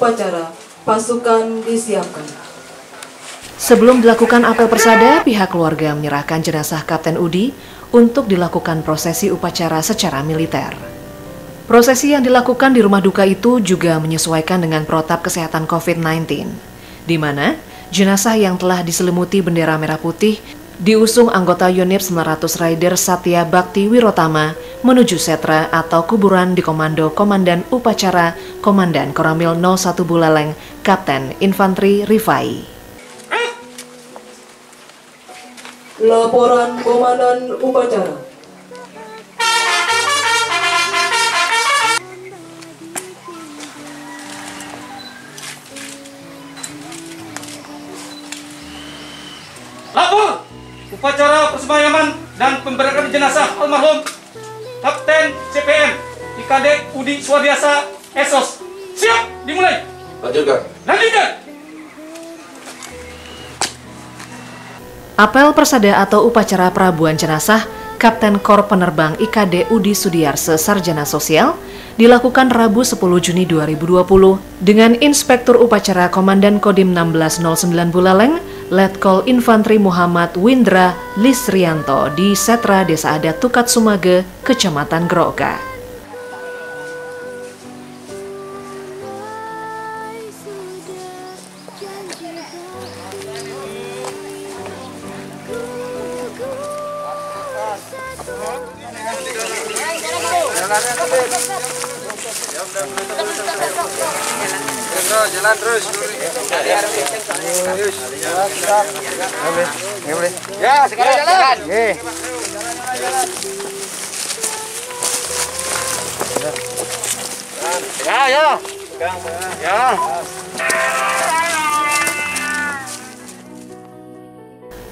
upacara, pasukan disiapkan. Sebelum dilakukan apel persada, pihak keluarga menyerahkan jenazah Kapten Udi untuk dilakukan prosesi upacara secara militer. Prosesi yang dilakukan di rumah duka itu juga menyesuaikan dengan protap kesehatan COVID-19, di mana jenazah yang telah diselimuti bendera merah putih diusung anggota Yonif 900 Rider Satya Bakti Wirotama menuju setra atau kuburan di Komando Komandan Upacara Komandan Koramil 01 Buleleng, Kapten Infanteri Rifai. Laporan Komandan Upacara. Lapor upacara persemayaman dan pemberangkatan jenazah almarhum Kapten CPM IKD Udi Swardiasa Esos. Siap, dimulai. Lanjutkan. Apel persada atau upacara perabuan jenazah Kapten Kor Penerbang IKD Udi Sudiarse Sarjana Sosial dilakukan Rabu 10 Juni 2020 dengan Inspektur Upacara Komandan Kodim 1609 Buleleng, Letkol Infanteri Muhammad Windra Lisrianto di Setra Desa Adat Tukat Sumage, Kecamatan Groka. Jalan terus. Ya, sekarang jalan. Ya.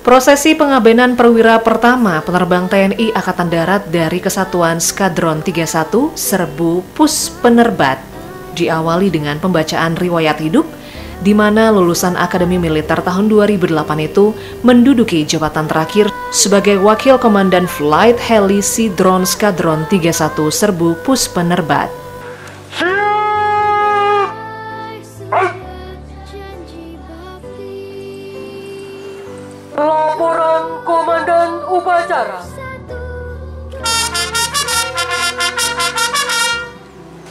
Prosesi pengabenan perwira pertama penerbang TNI Angkatan Darat dari Kesatuan Skadron 31 Serbu Pus Penerbat diawali dengan pembacaan riwayat hidup di mana lulusan Akademi Militer tahun 2008 itu menduduki jabatan terakhir sebagai Wakil Komandan Flight Heli Sea Drone Skadron 31 Serbu Pus Penerbat. Laporan Komandan Upacara.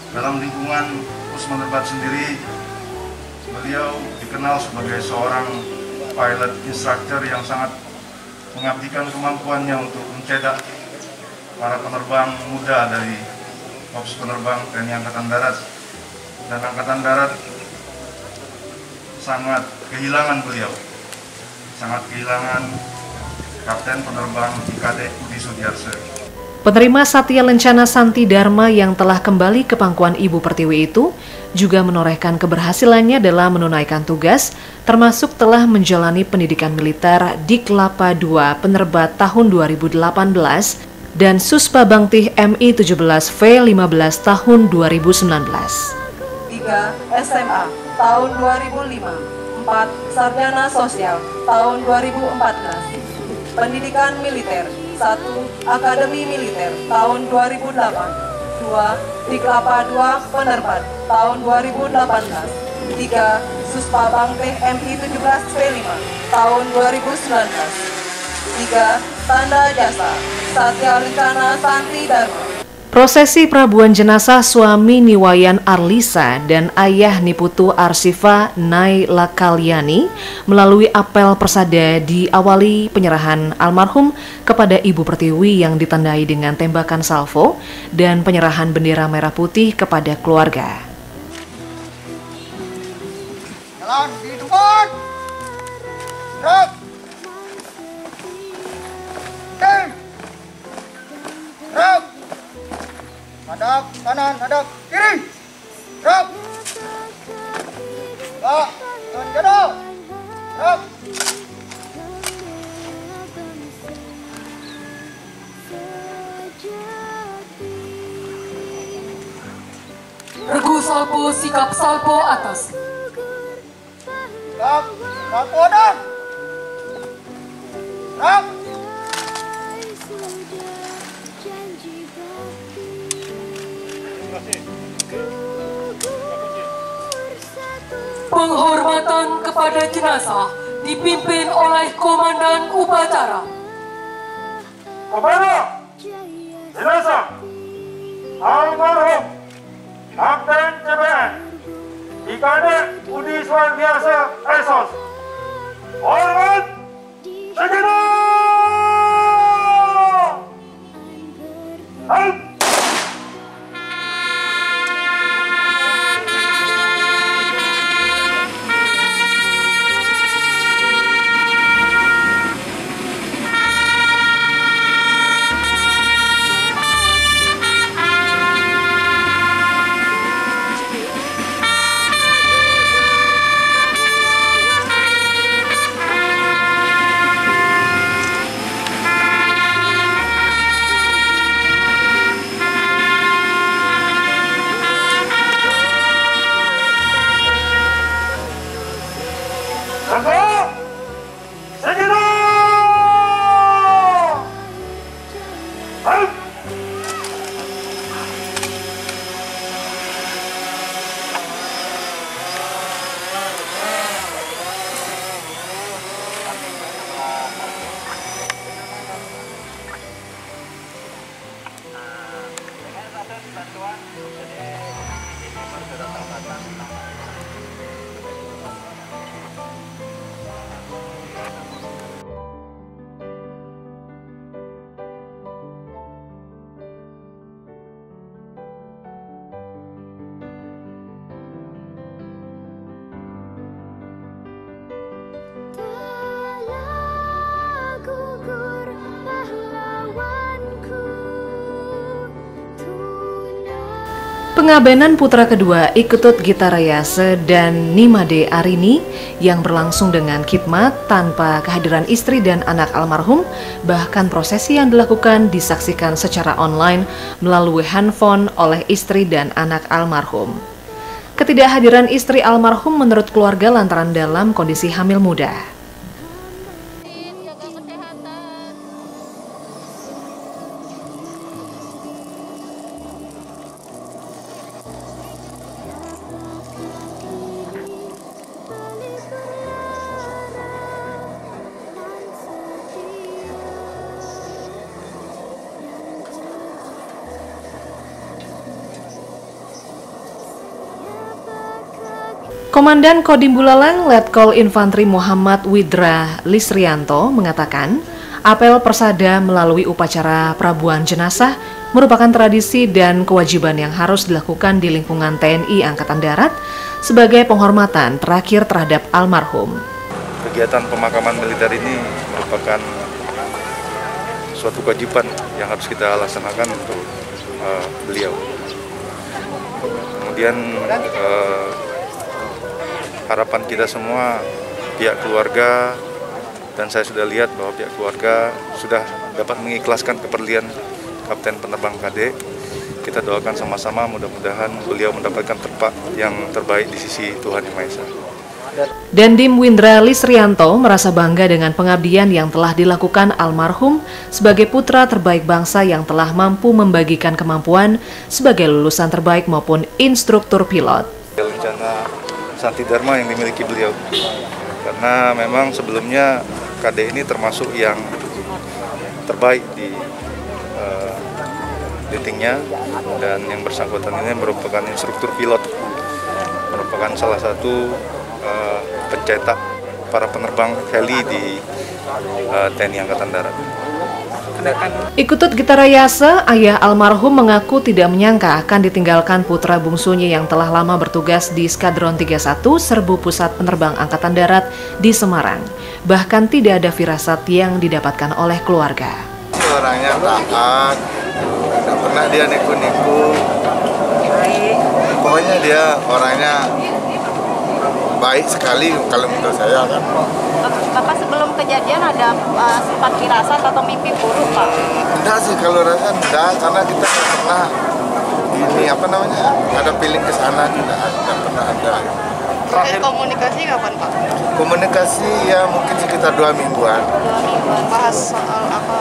Dalam lingkungan Pus Penerbat sendiri, beliau dikenal sebagai seorang pilot instructor yang sangat mengabdikan kemampuannya untuk mencetak para penerbang muda dari Korps Penerbang TNI Angkatan Darat. Dan Angkatan Darat sangat kehilangan beliau, sangat kehilangan Kapten Penerbang IKD Udi Sudiarse. Penerima Satya Lencana Santi Dharma yang telah kembali ke pangkuan Ibu Pertiwi itu juga menorehkan keberhasilannya dalam menunaikan tugas, termasuk telah menjalani pendidikan militer di Kelapa II Penerbat tahun 2018 dan Suspa Bangtih MI 17V15 tahun 2019. 3 SMA tahun 2005, 4 Sarjana Sosial tahun 2014, Pendidikan Militer 1 Akademi Militer tahun 2008, 2 di Kelapa II Penerbat tahun 2018, 3 Suspa Bangtih MI 17V5 tahun 2019, 3 Tanda Jasa Satya Lencana Santi Dharma. Prosesi perabuan jenazah suami Niwayan Arlisa dan ayah Niputu Arsifa Nai Lakalyani melalui apel persada diawali penyerahan almarhum kepada Ibu Pertiwi yang ditandai dengan tembakan salvo dan penyerahan bendera merah putih kepada keluarga. Jalan di depan. Rep. Rep. Hadap kanan, hadap kiri. Rep. Pak, jodoh. Rep. Regu salpo, sikap salpo atas. Rep. Salpo dan. Rep. Penghormatan kepada jenazah dipimpin oleh Komandan Upacara. Kepada jenazah almarhum Kapten CPN Kadek Udi Swardiasa SOS, hormat sejenak. Halt. Pengabenan putra kedua Iketut Gitarayase dan Nimade Arini yang berlangsung dengan khidmat tanpa kehadiran istri dan anak almarhum, bahkan prosesi yang dilakukan disaksikan secara online melalui handphone oleh istri dan anak almarhum. Ketidakhadiran istri almarhum menurut keluarga lantaran dalam kondisi hamil muda. Komandan Kodim Buleleng Letkol Infantri Muhammad Widra Lisrianto mengatakan, apel persada melalui upacara prabuan jenazah merupakan tradisi dan kewajiban yang harus dilakukan di lingkungan TNI Angkatan Darat sebagai penghormatan terakhir terhadap almarhum. Kegiatan pemakaman militer ini merupakan suatu kewajiban yang harus kita laksanakan untuk beliau. Kemudian harapan kita semua, pihak keluarga, dan saya sudah lihat bahwa pihak keluarga sudah dapat mengikhlaskan kepergian Kapten Penerbang KD. Kita doakan sama-sama mudah-mudahan beliau mendapatkan tempat yang terbaik di sisi Tuhan Yang Maha Esa. Dandim Windra Lisrianto merasa bangga dengan pengabdian yang telah dilakukan almarhum sebagai putra terbaik bangsa yang telah mampu membagikan kemampuan sebagai lulusan terbaik maupun instruktur pilot. Rencana Santi Dharma yang dimiliki beliau, karena memang sebelumnya KD ini termasuk yang terbaik di datingnya, dan yang bersangkutan ini merupakan instruktur pilot, merupakan salah satu pencetak para penerbang heli di TNI Angkatan Darat. Iketut Gitarayase, ayah almarhum, mengaku tidak menyangka akan ditinggalkan putra bungsunya yang telah lama bertugas di Skadron 31 Serbu Pusat Penerbang Angkatan Darat di Semarang. Bahkan tidak ada firasat yang didapatkan oleh keluarga. Orangnya taat, tidak pernah dia niku-niku. Pokoknya dia orangnya baik sekali kalau menurut saya kan. Bapak sebelum kejadian ada sempat firasat atau mimpi buruk, Pak? Enggak sih, kalau rasa enggak, karena kita nggak pernah ada feeling ke sana, tidak pernah ada. Terakhir komunikasi kapan, Pak? Komunikasi ya mungkin sekitar 2 mingguan. 2 mingguan. Bahas soal apa?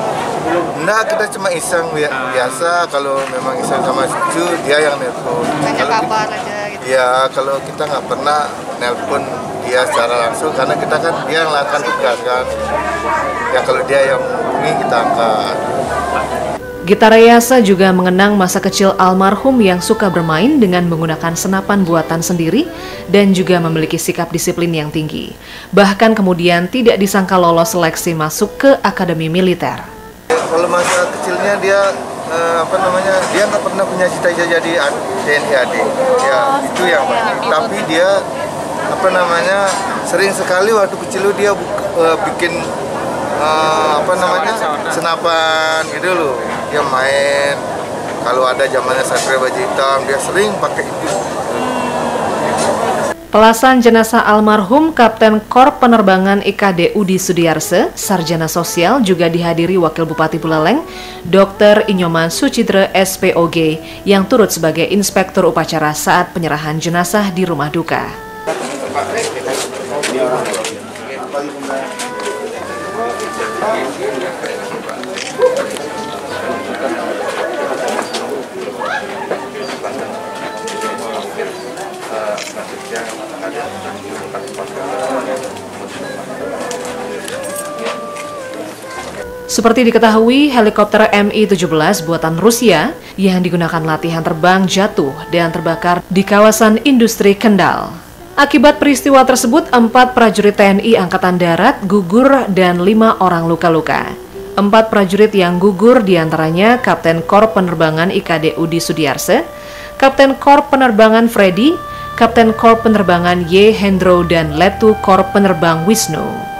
Enggak, kita cuma iseng biasa, kalau memang iseng sama cucu dia yang nelpon. Tanya kabar aja gitu. Ya kalau kita nggak pernah nelpon dia secara langsung karena kita kan dia yang melakukan tugas kan. Ya kalau dia yang menghubungi kita angkat. Gita Reyasa juga mengenang masa kecil almarhum yang suka bermain dengan menggunakan senapan buatan sendiri dan juga memiliki sikap disiplin yang tinggi. Bahkan kemudian tidak disangka lolos seleksi masuk ke Akademi Militer. Kalau masa kecilnya dia dia nggak pernah punya cita-cita jadi TNI AD. Ya itu yang banyak. Tapi dia sering sekali waktu kecil dia bikin senapan gitu loh. Dia main, kalau ada zamannya Satria Baju Hitam, dia sering pakai itu. Pelasan jenazah almarhum Kapten Korp Penerbangan IKD Udi Sudiarse, Sarjana Sosial, juga dihadiri Wakil Bupati Buleleng, Dr. Inyoman Sucitra SPOG, yang turut sebagai inspektur upacara saat penyerahan jenazah di rumah duka. Seperti diketahui, helikopter Mi-17 buatan Rusia yang digunakan latihan terbang jatuh dan terbakar di kawasan industri Kendal. Akibat peristiwa tersebut, 4 prajurit TNI Angkatan Darat gugur dan 5 orang luka-luka. 4 prajurit yang gugur diantaranya Kapten Korp Penerbangan IKD Udi Sudiarse, Kapten Korp Penerbangan Freddy, Kapten Korp Penerbangan Y. Hendro, dan Letu Korp Penerbang Wisnu.